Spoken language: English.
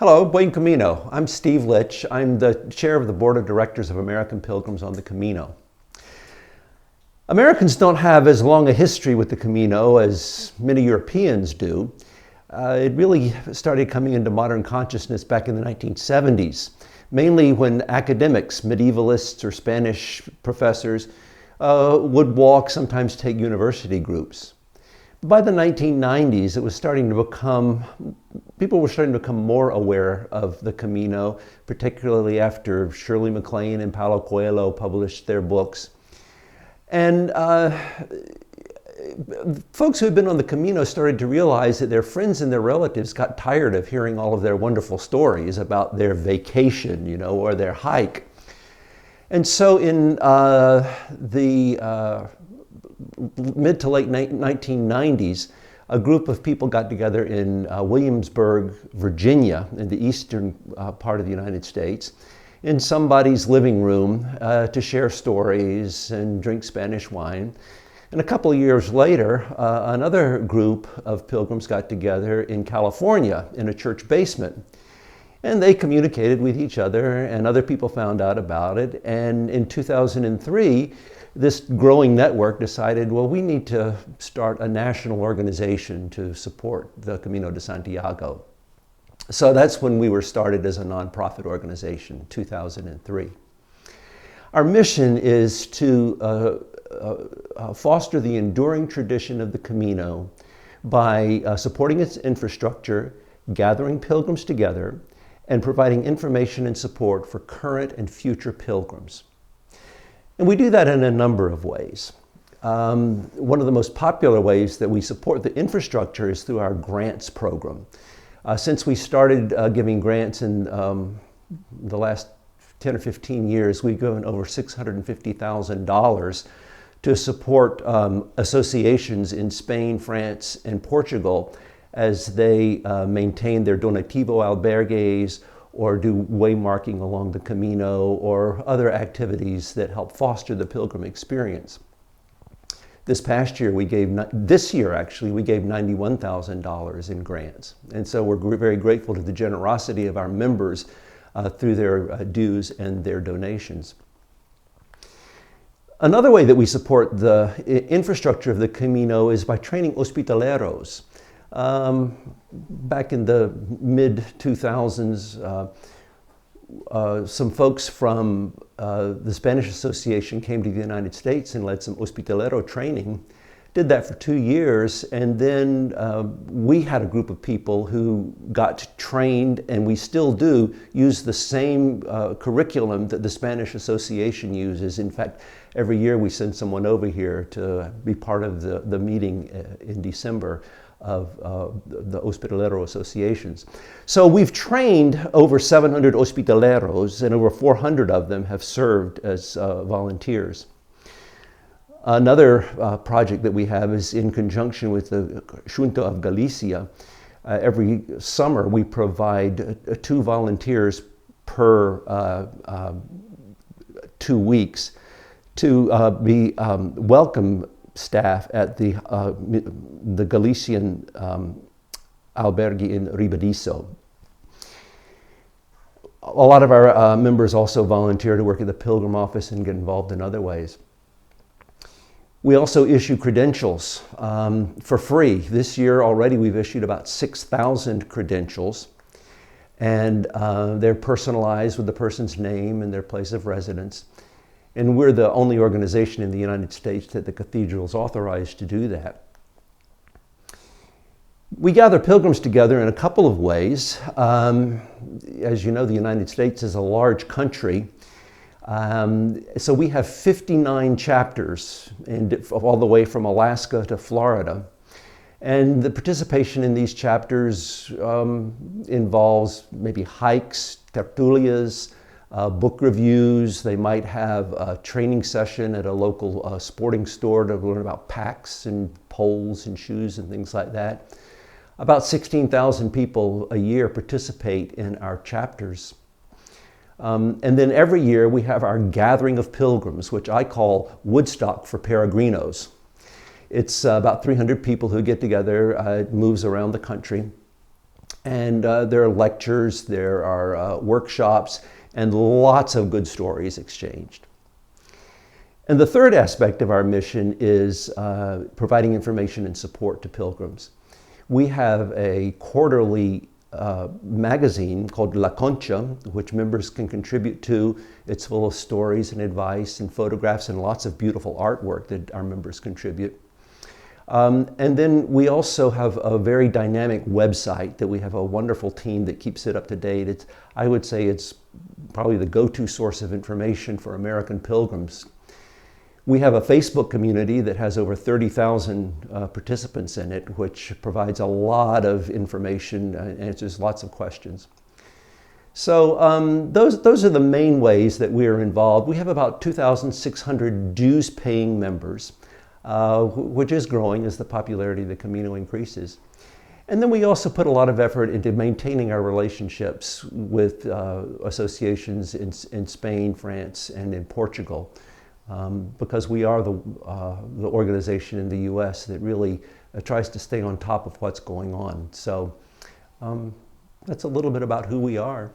Hello, buen Camino. I'm Steve Lytch. I'm the chair of the board of directors of American Pilgrims on the Camino. Americans don't have as long a history with the Camino as many Europeans do. It really started coming into modern consciousness back in the 1970s, mainly when academics, medievalists or Spanish professors would walk, sometimes take university groups. By the 1990s, people were starting to become more aware of the Camino, particularly after Shirley MacLaine and Paulo Coelho published their books. And folks who had been on the Camino started to realize that their friends and their relatives got tired of hearing all of their wonderful stories about their vacation, or their hike. And so in the mid to late 1990s, a group of people got together in Williamsburg, Virginia, in the eastern part of the United States, in somebody's living room to share stories and drink Spanish wine. And a couple of years later, another group of pilgrims got together in California in a church basement. And they communicated with each other, and other people found out about it. And in 2003, this growing network decided, well, we need to start a national organization to support the Camino de Santiago. So that's when we were started as a nonprofit organization, 2003. Our mission is to foster the enduring tradition of the Camino by supporting its infrastructure, gathering pilgrims together, and providing information and support for current and future pilgrims. And we do that in a number of ways. One of the most popular ways that we support the infrastructure is through our grants program. Since we started giving grants in the last 10 or 15 years, we've given over $650,000 to support associations in Spain, France, and Portugal as they maintain their donativo albergues or do waymarking along the Camino or other activities that help foster the pilgrim experience. This year we gave $91,000 in grants. And so we're very grateful to the generosity of our members through their dues and their donations. Another way that we support the infrastructure of the Camino is by training hospitaleros. Back in the mid-2000s, some folks from the Spanish Association came to the United States and led some hospitalero training. Did that for 2 years, and then we had a group of people who got trained, and we still do use the same curriculum that the Spanish Association uses. In fact, every year we send someone over here to be part of the meeting in December of the Hospitalero associations. So we've trained over 700 hospitaleros, and over 400 of them have served as volunteers. Another project that we have is in conjunction with the Junta of Galicia. Every summer we provide 2 volunteers per 2 weeks to be welcome staff at the Galician albergue in Ribadizo. A lot of our members also volunteer to work at the Pilgrim office and get involved in other ways. We also issue credentials for free. This year already we've issued about 6,000 credentials, and they're personalized with the person's name and their place of residence. And we're the only organization in the United States that the cathedral is authorized to do that. We gather pilgrims together in a couple of ways. As you know, the United States is a large country. So we have 59 chapters, all the way from Alaska to Florida. And the participation in these chapters involves maybe hikes, tertulias, book reviews. They might have a training session at a local sporting store to learn about packs and poles and shoes and things like that. About 16,000 people a year participate in our chapters. And then every year we have our gathering of pilgrims, which I call Woodstock for Peregrinos. It's about 300 people who get together. It moves around the country. And there are lectures, there are workshops, and lots of good stories exchanged. And the third aspect of our mission is providing information and support to pilgrims. We have a quarterly magazine called La Concha, which members can contribute to. It's full of stories and advice and photographs and lots of beautiful artwork that our members contribute. And then we also have a very dynamic website that we have a wonderful team that keeps it up to date. I would say it's probably the go-to source of information for American pilgrims. We have a Facebook community that has over 30,000 participants in it, which provides a lot of information and answers lots of questions. So those are the main ways that we are involved. We have about 2,600 dues-paying members, which is growing as the popularity of the Camino increases. And then we also put a lot of effort into maintaining our relationships with associations in Spain, France, and in Portugal. Because we are the organization in the U.S. that really tries to stay on top of what's going on. So that's a little bit about who we are.